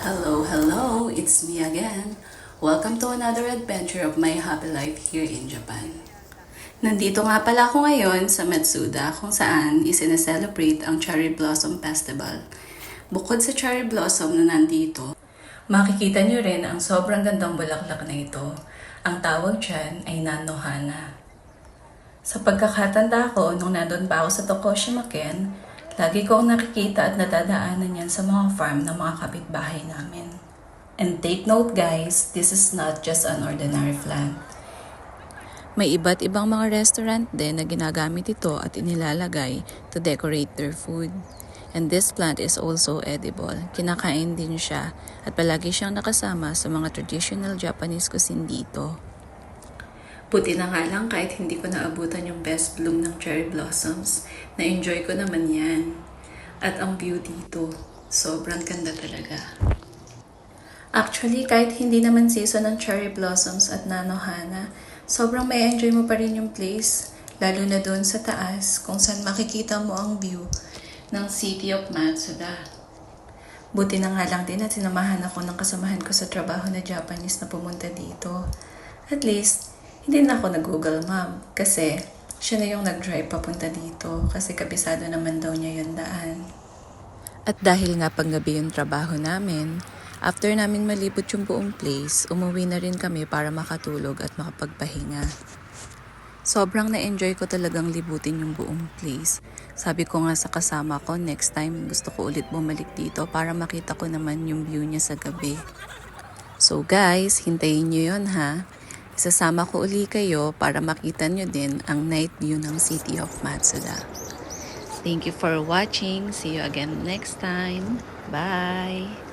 Hello, hello! It's me again. Welcome to another adventure of my happy life here in Japan. Nandito nga pala ako ngayon sa Matsuda kung saan isineselebrate ang Cherry Blossom Festival. Bukod sa cherry blossom na nandito, makikita nyo rin ang sobrang gandang bulaklak na ito. Ang tawag dyan ay Nanohana. Sa pagkakatanda ko, nung nandun pa ako sa Tokushima Ken, lagi ko nakikita at nadadaanan yan sa mga farm ng mga kapitbahay namin. And take note guys, this is not just an ordinary plant. May iba't ibang mga restaurant din na ginagamit ito at inilalagay to decorate their food. And this plant is also edible. Kinakain din siya at palagi siyang nakasama sa mga traditional Japanese cuisine dito. Buti na nga lang kahit hindi ko naabutan yung best bloom ng cherry blossoms, na-enjoy ko naman yan. At ang view dito, sobrang ganda talaga. Actually, kahit hindi naman season ng cherry blossoms at Nanohana, sobrang may enjoy mo pa rin yung place, lalo na doon sa taas kung saan makikita mo ang view ng City of Matsuda. Buti na nga lang din at sinamahan ako ng kasamahan ko sa trabaho na Japanese na pumunta dito. At least, hindi na ako nag-Google Map kasi siya na yung nag-drive papunta dito kasi kabisado naman daw niya yung daan. At dahil nga panggabi yung trabaho namin, after namin malibot yung buong place, umuwi na rin kami para makatulog at makapagpahinga. Sobrang na-enjoy ko talagang libutin yung buong place. Sabi ko nga sa kasama ko, next time gusto ko ulit bumalik dito para makita ko naman yung view niya sa gabi. So guys, hintayin nyo yun ha. Isasama ko uli kayo para makita nyo din ang night view ng City of Matsuda. Thank you for watching. See you again next time. Bye!